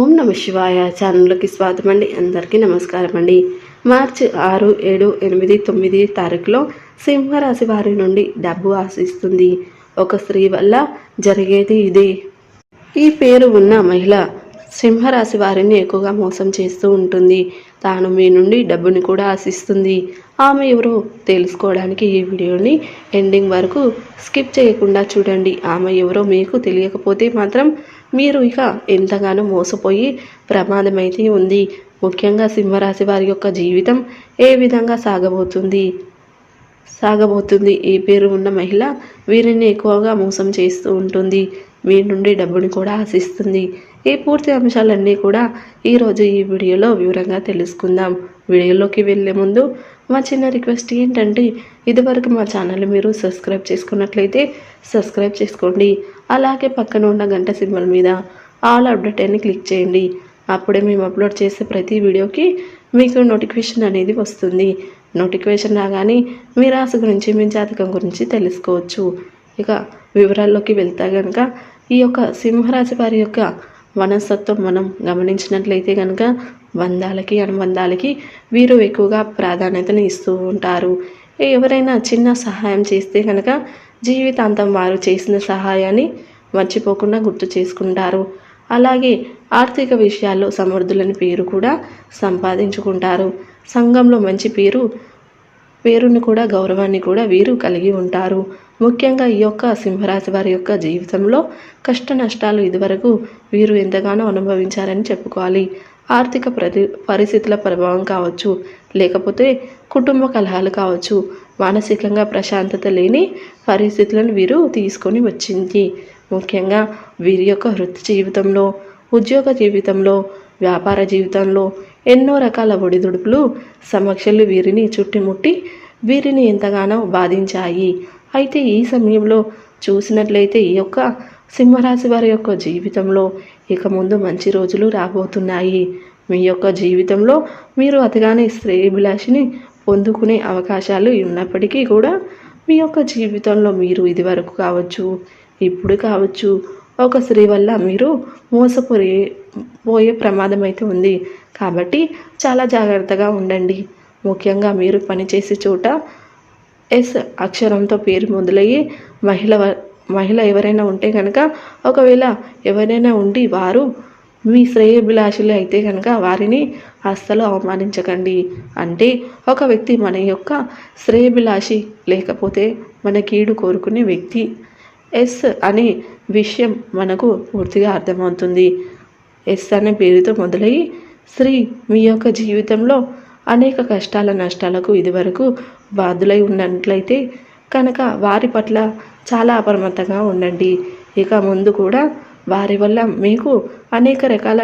ఓం నమ శివాయ ఛానల్కి స్వాగతం అండి. అందరికీ నమస్కారం అండి. మార్చి 6, 7, 8, 9 తారీఖులో సింహరాశి వారి నుండి డబ్బు ఆశిస్తుంది. ఒక స్త్రీ వల్ల జరిగేది ఇదే. ఈ పేరు ఉన్న మహిళ సింహరాశి వారిని ఎక్కువగా మోసం చేస్తూ ఉంటుంది. తాను మీ నుండి డబ్బుని కూడా ఆశిస్తుంది. ఆమె ఎవరో తెలుసుకోవడానికి ఈ వీడియోని ఎండింగ్ వరకు స్కిప్ చేయకుండా చూడండి. ఆమె ఎవరో మీకు తెలియకపోతే మాత్రం మీరు ఇక ఎంతగానో మోసపోయి ప్రమాదమైతే ఉంది. ముఖ్యంగా సింహరాశి వారి యొక్క జీవితం ఏ విధంగా సాగబోతుంది. ఈ పేరు ఉన్న మహిళ వీరిని ఎక్కువగా మోసం చేస్తూ ఉంటుంది. మీ నుండి డబ్బుని కూడా ఆశిస్తుంది. ఈ పూర్తి అంశాలన్నీ కూడా ఈరోజు ఈ వీడియోలో వివరంగా తెలుసుకుందాం. వీడియోలోకి వెళ్ళే ముందు మా చిన్న రిక్వెస్ట్ ఏంటంటే, ఇదివరకు మా ఛానల్ మీరు సబ్స్క్రైబ్ చేసుకున్నట్లయితే సబ్స్క్రైబ్ చేసుకోండి. అలాగే పక్కన ఉన్న గంట సింబల్ మీద ఆల్ అప్డేట్ అని క్లిక్ చేయండి. అప్పుడే మేము అప్లోడ్ చేసే ప్రతి వీడియోకి మీకు నోటిఫికేషన్ అనేది వస్తుంది. నోటిఫికేషన్ రాగానే మీ రాశి గురించి, మీ జాతకం గురించి తెలుసుకోవచ్చు. ఇక వివరాల్లోకి వెళ్తా కనుక, ఈ యొక్క సింహరాశి వారి యొక్క మనస్తత్వం మనం గమనించినట్లయితే కనుక బంధాలకి, అనుబంధాలకి వీరు ఎక్కువగా ప్రాధాన్యతను ఇస్తూ ఉంటారు. ఎవరైనా చిన్న సహాయం చేస్తే కనుక జీవితాంతం వారు చేసిన సహాయాన్ని మర్చిపోకుండా గుర్తు చేసుకుంటారు. అలాగే ఆర్థిక విషయాల్లో సమర్థులని పేరు కూడా సంపాదించుకుంటారు. సంఘంలో మంచి పేరుని కూడా, గౌరవాన్ని కూడా వీరు కలిగి ఉంటారు. ముఖ్యంగా ఈ యొక్క సింహరాశి వారి యొక్క జీవితంలో కష్ట నష్టాలు ఇదివరకు వీరు ఎంతగానో అనుభవించారని చెప్పుకోవాలి. ఆర్థిక పరిస్థితుల ప్రభావం కావచ్చు, లేకపోతే కుటుంబ కలహాలు కావచ్చు, మానసికంగా ప్రశాంతత లేని పరిస్థితులను వీరు తీసుకొని వచ్చింది. ముఖ్యంగా వీరి యొక్క వృత్తి జీవితంలో, ఉద్యోగ జీవితంలో, వ్యాపార జీవితంలో ఎన్నో రకాల ఒడిదుడుకులు, సమస్యలు వీరిని చుట్టుముట్టి వీరిని ఎంతగానో బాధించాయి. అయితే ఈ సమయంలో చూసినట్లయితే ఈ యొక్క సింహరాశి వారి యొక్క జీవితంలో ఇక ముందు మంచి రోజులు రాబోతున్నాయి. మీ యొక్క జీవితంలో మీరు అతిగానే శ్రేయభిలాషిని పొందుకునే అవకాశాలు ఉన్నప్పటికీ కూడా మీ యొక్క జీవితంలో మీరు ఇదివరకు కావచ్చు, ఇప్పుడు కావచ్చు, ఒక స్త్రీ వల్ల మీరు మోసపోయే ప్రమాదం అయితే ఉంది. కాబట్టి చాలా జాగ్రత్తగా ఉండండి. ముఖ్యంగా మీరు పనిచేసే చోట ఎస్ అక్షరంతో పేరు మొదలయ్యి మహిళ ఎవరైనా ఉంటే కనుక, ఒకవేళ ఎవరైనా ఉండి వారు మీ శ్రేయభిలాషులు అయితే కనుక వారిని అస్సలు అవమానించకండి. అంటే ఒక వ్యక్తి మన యొక్క శ్రేయభిలాషి, లేకపోతే మన కీడు కోరుకునే వ్యక్తి ఎస్ అనే విషయం మనకు పూర్తిగా అర్థమవుతుంది. ఎస్ అనే పేరుతో మొదలయ్యి శ్రీ మీ యొక్క జీవితంలో అనేక కష్టాల నష్టాలకు ఇదివరకు బాధ్యులై ఉన్నట్లయితే కనుక వారి పట్ల చాలా అప్రమత్తంగా ఉండండి. ఇక ముందు కూడా వారి వల్ల మీకు అనేక రకాల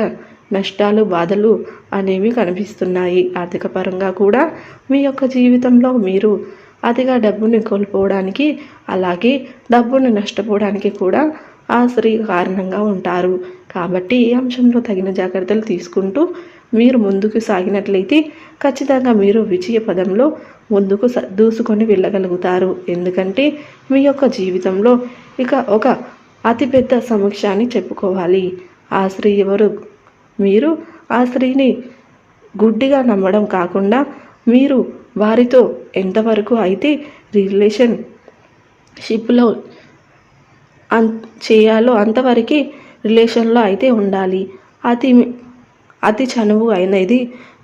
నష్టాలు, బాధలు అనేవి కనిపిస్తున్నాయి. ఆర్థిక పరంగా కూడా మీ యొక్క జీవితంలో మీరు అతిగా డబ్బుని కోల్పోవడానికి, అలాగే డబ్బును నష్టపోవడానికి కూడా ఆ స్త్రీ కారణంగా ఉంటారు. కాబట్టి ఈ అంశంలో తగిన జాగ్రత్తలు తీసుకుంటూ మీరు ముందుకు సాగినట్లయితే ఖచ్చితంగా మీరు విజయ పదంలో ముందుకు దూసుకొని వెళ్ళగలుగుతారు. ఎందుకంటే మీ యొక్క జీవితంలో ఇక ఒక అతిపెద్ద సమస్య అని చెప్పుకోవాలి. ఆ స్త్రీ ఎవరు? మీరు ఆ స్త్రీని గుడ్డిగా నమ్మడం కాకుండా మీరు వారితో ఎంతవరకు అయితే రిలేషన్షిప్లో చేయాలో అంతవరకు రిలేషన్లో అయితే ఉండాలి. అతి చనువు అయినది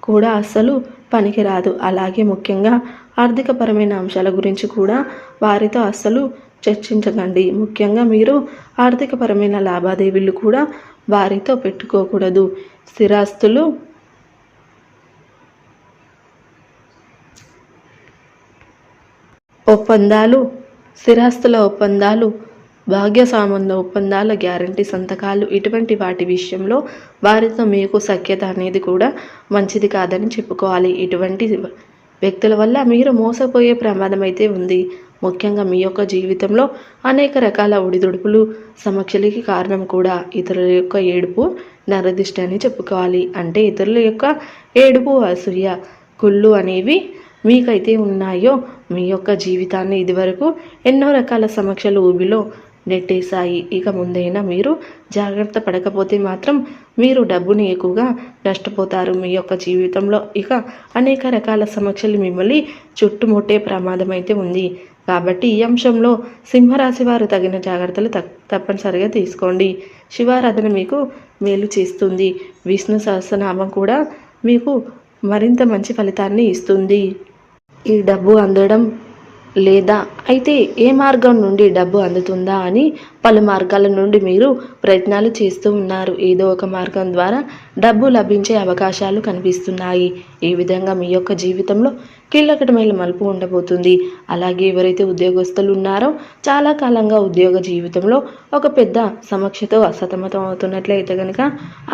కూడా అస్సలు పనికిరాదు. అలాగే ముఖ్యంగా ఆర్థికపరమైన అంశాల గురించి కూడా వారితో అస్సలు చర్చించకండి. ముఖ్యంగా మీరు ఆర్థికపరమైన లావాదేవీలు కూడా వారితో పెట్టుకోకూడదు. స్థిరాస్తులు, స్థిరాస్తుల ఒప్పందాలు, భాగ్యసామంద ఒప్పందాల గ్యారంటీ సంతకాలు, ఇటువంటి వాటి విషయంలో వారితో మీకు సఖ్యత అనేది కూడా మంచిది కాదని చెప్పుకోవాలి. ఇటువంటి వ్యక్తుల వల్ల మీరు మోసపోయే ప్రమాదం అయితే ఉంది. ముఖ్యంగా మీ యొక్క జీవితంలో అనేక రకాల ఒడిదుడుకులు, సమస్యలకి కారణం కూడా ఇతరుల యొక్క ఏడుపు, నరదిష్టి అని చెప్పుకోవాలి. అంటే ఇతరుల యొక్క ఏడుపు, అసూయ, కుళ్ళు అనేవి మీకైతే ఉన్నాయో మీ యొక్క జీవితాన్ని ఇదివరకు ఎన్నో రకాల సమస్యలు ఊబిలో నెట్టేశాయి. ఇక ముందైనా మీరు జాగ్రత్త పడకపోతే మాత్రం మీరు డబ్బుని ఎక్కువగా నష్టపోతారు. మీ యొక్క జీవితంలో ఇక అనేక రకాల సమస్యలు మిమ్మల్ని చుట్టుముట్టే ప్రమాదం అయితే ఉంది. కాబట్టి ఈ అంశంలో సింహరాశి వారు తగిన జాగ్రత్తలు తప్పనిసరిగా తీసుకోండి. శివారాధన మీకు మేలు చేస్తుంది. విష్ణు సహస్రనామం కూడా మీకు మరింత మంచి ఫలితాన్ని ఇస్తుంది. ఈ డబ్బు అందడం లేదా అయితే ఏ మార్గం నుండి డబ్బు అందుతుందా అని పలు మార్గాల నుండి మీరు ప్రయత్నాలు చేస్తూ ఉన్నారు. ఏదో ఒక మార్గం ద్వారా డబ్బు లభించే అవకాశాలు కనిపిస్తున్నాయి. ఈ విధంగా మీ యొక్క జీవితంలో కీలకమైన మలుపు ఉండబోతుంది. అలాగే ఎవరైతే ఉద్యోగస్తులు ఉన్నారో చాలా కాలంగా ఉద్యోగ జీవితంలో ఒక పెద్ద సమస్యతో అసతమతం అవుతున్నట్లయితే కనుక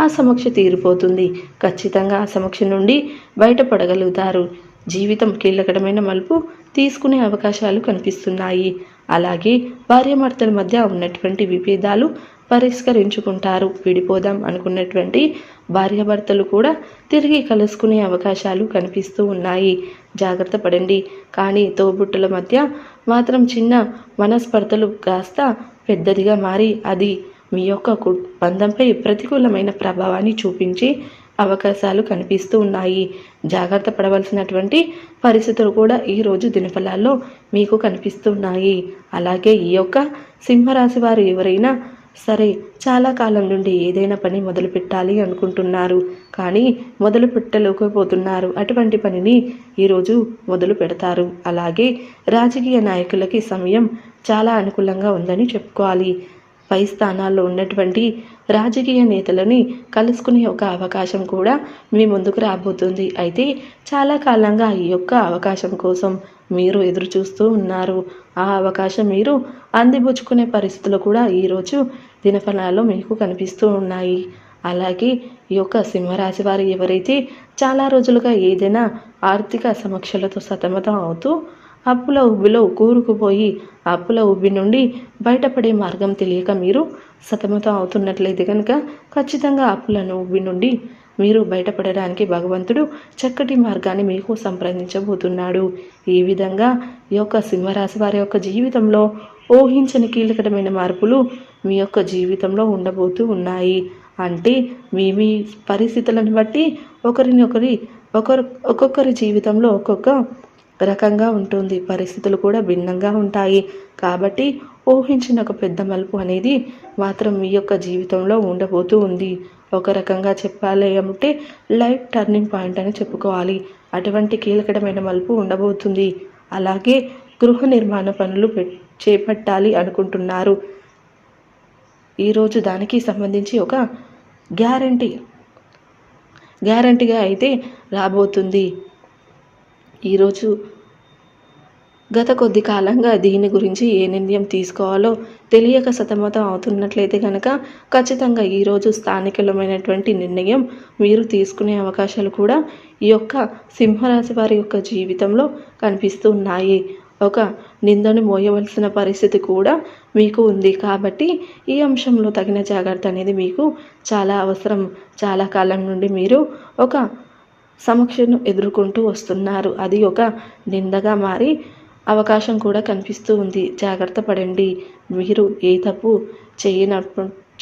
ఆ సమస్య తీరిపోతుంది. ఖచ్చితంగా ఆ సమస్య నుండి బయటపడగలుగుతారు. జీవితం కీలకమైన మలుపు తీసుకునే అవకాశాలు కనిపిస్తున్నాయి. అలాగే భార్యాభర్తల మధ్య ఉన్నటువంటి విభేదాలు పరిష్కరించుకుంటారు. విడిపోదాం అనుకున్నటువంటి భార్యాభర్తలు కూడా తిరిగి కలుసుకునే అవకాశాలు కనిపిస్తూ ఉన్నాయి. జాగ్రత్త పడండి. కానీ తోబుట్టుల మధ్య మాత్రం చిన్న మనస్పర్ధలు కాస్త పెద్దదిగా మారి అది మీ యొక్క బంధంపై ప్రతికూలమైన ప్రభావాన్ని చూపించి అవకాశాలు కనిపిస్తూ ఉన్నాయి. జాగ్రత్త పడవలసినటువంటి పరిస్థితులు కూడా ఈరోజు దినఫలాల్లో మీకు కనిపిస్తున్నాయి. అలాగే ఈ యొక్క సింహరాశి వారు ఎవరైనా సరే చాలా కాలం నుండి ఏదైనా పని మొదలు పెట్టాలి అనుకుంటున్నారు, కానీ మొదలు పెట్టలేకపోతున్నారు. అటువంటి పనిని ఈరోజు మొదలు పెడతారు. అలాగే రాజకీయ నాయకులకి సమయం చాలా అనుకూలంగా ఉందని చెప్పుకోవాలి. పై స్థానాల్లో ఉన్నటువంటి రాజకీయ నేతలని కలుసుకునే ఒక అవకాశం కూడా మీ ముందుకు రాబోతుంది. అయితే చాలా కాలంగా ఈ యొక్క అవకాశం కోసం మీరు ఎదురు చూస్తూ ఉన్నారు. ఆ అవకాశం మీరు అందిపుచ్చుకునే పరిస్థితులు కూడా ఈరోజు దినఫలాల్లో మీకు కనిపిస్తూ ఉన్నాయి. అలాగే ఈ యొక్క సింహరాశి వారు ఎవరైతే చాలా రోజులుగా ఏదైనా ఆర్థిక సమస్యలతో సతమతం అవుతూ అప్పుల ఉబ్బిలో కూరుకుపోయి అప్పుల ఉబ్బి నుండి బయటపడే మార్గం తెలియక మీరు సతమతం అవుతున్నట్లయితే కనుక ఖచ్చితంగా అప్పులను ఉబ్బి నుండి మీరు బయటపడడానికి భగవంతుడు చక్కటి మార్గాన్ని మీకు సంప్రదించబోతున్నాడు. ఈ విధంగా ఈ యొక్క సింహరాశి వారి యొక్క జీవితంలో ఊహించని కీలకమైన మార్పులు మీ యొక్క జీవితంలో ఉండబోతూ ఉన్నాయి. అంటే మీ పరిస్థితులను బట్టి ఒక్కొక్కరి జీవితంలో ఒక్కొక్క రకంగా ఉంటుంది. పరిస్థితులు కూడా భిన్నంగా ఉంటాయి. కాబట్టి ఊహించిన ఒక పెద్ద మలుపు అనేది మాత్రం మీ యొక్క జీవితంలో ఉండబోతూ ఉంది. ఒక రకంగా చెప్పాలి అంటే లైఫ్ టర్నింగ్ పాయింట్ అని చెప్పుకోవాలి. అటువంటి కీలకమైన మలుపు ఉండబోతుంది. అలాగే గృహ నిర్మాణ పనులు చేపట్టాలి అనుకుంటున్నారు. ఈరోజు దానికి సంబంధించి ఒక గ్యారంటీగా అయితే రాబోతుంది. ఈరోజు గత కొద్ది కాలంగా దీని గురించి ఏ నిర్ణయం తీసుకోవాలో తెలియక సతమతం అవుతున్నట్లయితే కనుక ఖచ్చితంగా ఈరోజు స్థానికమైనటువంటి నిర్ణయం మీరు తీసుకునే అవకాశాలు కూడా ఈ యొక్క సింహరాశి వారి యొక్క జీవితంలో కనిపిస్తూ ఉన్నాయి. ఒక నిందను మోయవలసిన పరిస్థితి కూడా మీకు ఉంది. కాబట్టి ఈ అంశంలో తగిన జాగ్రత్త అనేది మీకు చాలా అవసరం. చాలా కాలం నుండి మీరు ఒక సమస్యను ఎదుర్కొంటూ వస్తున్నారు. అది ఒక నిందగా మారి అవకాశం కూడా కనిపిస్తూ ఉంది. జాగ్రత్త పడండి. మీరు ఏ తప్పు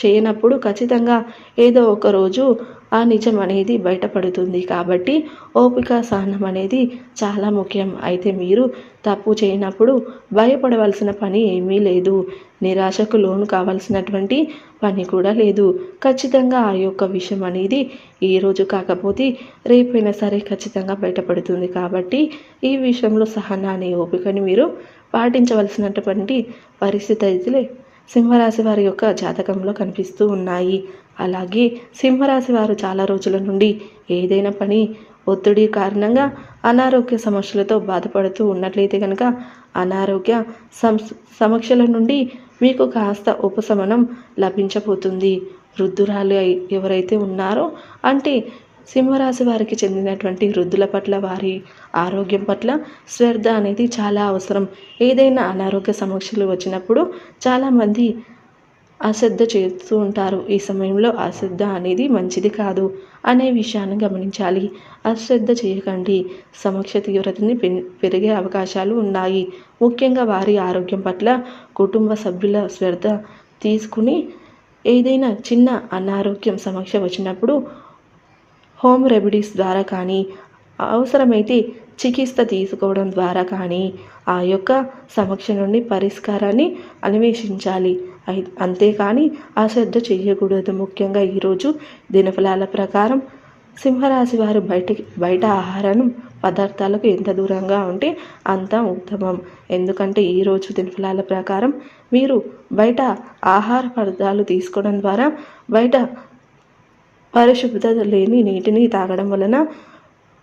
చేయనప్పుడు ఖచ్చితంగా ఏదో ఒక రోజు ఆ నిజం అనేది బయటపడుతుంది. కాబట్టి ఓపిక సహనం అనేది చాలా ముఖ్యం. అయితే మీరు తప్పు చేయనప్పుడు భయపడవలసిన పని ఏమీ లేదు. నిరాశకు లోను కావాల్సినటువంటి పని కూడా లేదు. ఖచ్చితంగా ఆ యొక్క విషయం అనేది ఈరోజు కాకపోతే రేపైనా సరే ఖచ్చితంగా బయటపడుతుంది. కాబట్టి ఈ విషయంలో సహనాన్ని ఓపికని మీరు పాటించవలసినటువంటి పరిస్థితి అయితే సింహరాశి వారి యొక్క జాతకంలో కనిపిస్తూ ఉన్నాయి. అలాగే సింహరాశి వారు చాలా రోజుల నుండి ఏదైనా పని ఒత్తిడి కారణంగా అనారోగ్య సమస్యలతో బాధపడుతూ ఉన్నట్లయితే కనుక అనారోగ్య సమస్యల నుండి మీకు కాస్త ఉపశమనం లభించబోతుంది. వృద్ధురాలు ఎవరైతే ఉన్నారో అంటే సింహరాశి వారికి చెందినటువంటి వృద్ధుల పట్ల వారి ఆరోగ్యం పట్ల శ్రద్ధ అనేది చాలా అవసరం. ఏదైనా అనారోగ్య సమస్యలు వచ్చినప్పుడు చాలామంది అశ్రద్ధ చేస్తూ ఉంటారు. ఈ సమయంలో అశ్రద్ధ అనేది మంచిది కాదు అనే విషయాన్ని గమనించాలి. అశ్రద్ధ చేయకండి. సమస్య తీవ్రతని పెరిగే అవకాశాలు ఉన్నాయి. ముఖ్యంగా వారి ఆరోగ్యం పట్ల కుటుంబ సభ్యుల శ్రద్ధ తీసుకుని ఏదైనా చిన్న అనారోగ్యం సమస్య వచ్చినప్పుడు హోమ్ రెమెడీస్ ద్వారా కానీ అవసరమైతే చికిత్స తీసుకోవడం ద్వారా కానీ ఆ యొక్క సమస్య నుండి పరిష్కారాన్ని అన్వేషించాలి. అంతేకాని అశ్రద్ధ చేయకూడదు. ముఖ్యంగా ఈరోజు దినఫలాల ప్రకారం సింహరాశి వారు బయట ఆహారం పదార్థాలకు ఎంత దూరంగా ఉంటే అంత ఉత్తమం. ఎందుకంటే ఈరోజు దినఫలాల ప్రకారం మీరు బయట ఆహార పదార్థాలు తీసుకోవడం ద్వారా బయట పరిశుభ్రత లేని నీటిని తాగడం వలన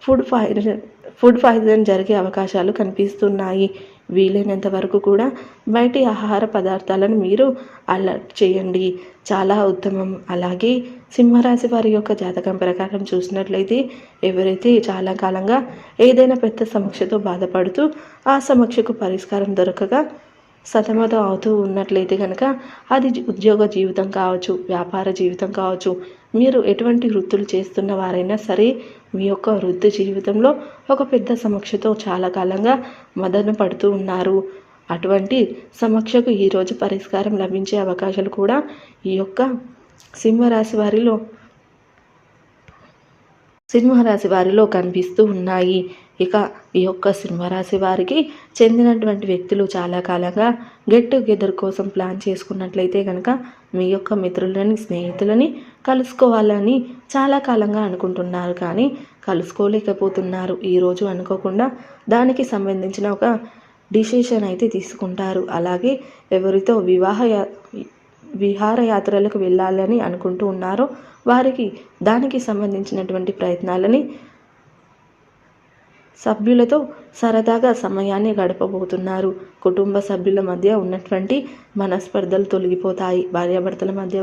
ఫుడ్ పాయిజన్ జరిగే అవకాశాలు కనిపిస్తున్నాయి. వీలైనంత వరకు కూడా బయటి ఆహార పదార్థాలను మీరు అలర్ట్ చేయండి, చాలా ఉత్తమం. అలాగే సింహరాశి వారి యొక్క జాతకం ప్రకారం చూసినట్లయితే ఎవరైతే చాలా కాలంగా ఏదైనా పెద్ద సమస్యతో బాధపడుతూ ఆ సమస్యకు పరిష్కారం దొరకక సతమతం అవుతూ ఉన్నట్లయితే కనుక అది ఉద్యోగ జీవితం కావచ్చు, వ్యాపార జీవితం కావచ్చు, మీరు ఎటువంటి వృత్తులు చేస్తున్న వారైనా సరే మీ యొక్క వృత్తి జీవితంలో ఒక పెద్ద సమస్యతో చాలా కాలంగా మదన పడుతూ ఉన్నారు. అటువంటి సమస్యకు ఈరోజు పరిష్కారం లభించే అవకాశాలు కూడా ఈ యొక్క సింహరాశి వారిలో కనిపిస్తూ ఉన్నాయి. ఇక ఈ యొక్క సింహరాశి వారికి చెందినటువంటి వ్యక్తులు చాలా కాలంగా గెట్ టుగెదర్ కోసం ప్లాన్ చేసుకున్నట్లయితే కనుక మీ యొక్క మిత్రులని, స్నేహితులని కలుసుకోవాలని చాలా కాలంగా అనుకుంటున్నారు, కానీ కలుసుకోలేకపోతున్నారు. ఈరోజు అనుకోకుండా దానికి సంబంధించిన ఒక డిసిషన్ అయితే తీసుకుంటారు. అలాగే ఎవరితో విహారయాత్రలకు వెళ్ళాలని అనుకుంటూ ఉన్నారో వారికి దానికి సంబంధించినటువంటి ప్రయత్నాలని సభ్యులతో సరదాగా సమయాన్ని గడపబోతున్నారు. కుటుంబ సభ్యుల మధ్య ఉన్నటువంటి మనస్పర్ధలు తొలగిపోతాయి. భార్యాభర్తల మధ్య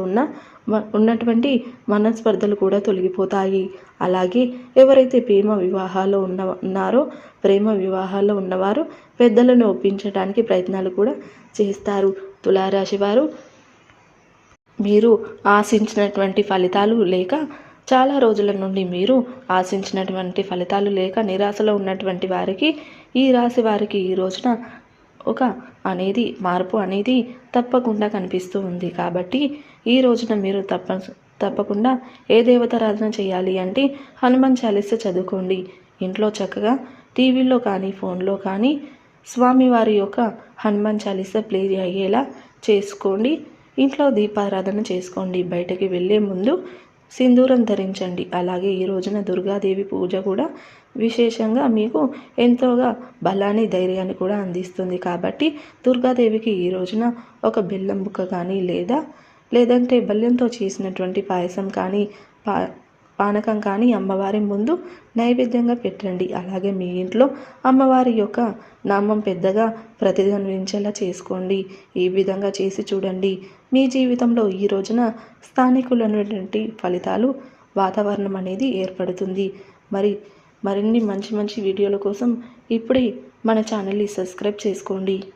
ఉన్నటువంటి మనస్పర్ధలు కూడా తొలగిపోతాయి. అలాగే ఎవరైతే ప్రేమ వివాహాల్లో ఉన్నవారు పెద్దలను ఒప్పించడానికి ప్రయత్నాలు కూడా చేస్తారు. తులారాశి వారు మీరు ఆశించినటువంటి ఫలితాలు లేక చాలా రోజుల నుండి మీరు ఆశించినటువంటి ఫలితాలు లేక నిరాశలో ఉన్నటువంటి వారికి, ఈ రాశి వారికి ఈ రోజున ఒక మార్పు అనేది తప్పకుండా కనిపిస్తూ ఉంది. కాబట్టి ఈ రోజున మీరు తప్పకుండా ఏ దేవతారాధన చేయాలి అంటే హనుమాన్ చాలీస చదువుకోండి. ఇంట్లో చక్కగా టీవీలో కానీ ఫోన్లో కానీ స్వామివారి యొక్క హనుమాన్ చాలీస ప్లే అయ్యేలా చేసుకోండి. ఇంట్లో దీపారాధన చేసుకోండి. బయటకి వెళ్ళే ముందు సింధూరం ధరించండి. అలాగే ఈ రోజున దుర్గాదేవి పూజ కూడా విశేషంగా మీకు ఎంతోగా బలాన్ని, ధైర్యాన్ని కూడా అందిస్తుంది. కాబట్టి దుర్గాదేవికి ఈ రోజున ఒక బెల్లం ముక్క కానీ లేదంటే బెల్లంతో చేసినటువంటి పాయసం కానీ పానకం కానీ అమ్మవారి ముందు నైవేద్యంగా పెట్టండి. అలాగే మీ ఇంట్లో అమ్మవారి యొక్క నామం పెద్దగా ప్రతిధ్వనించేలా చేసుకోండి. ఈ విధంగా చేసి చూడండి. మీ జీవితంలో ఈ రోజున స్థానికులైనటువంటి ఫలితాలు, వాతావరణం అనేది ఏర్పడుతుంది. మరిన్ని మంచి వీడియోల కోసం ఇప్పుడే మన ఛానల్ని సబ్స్క్రైబ్ చేసుకోండి.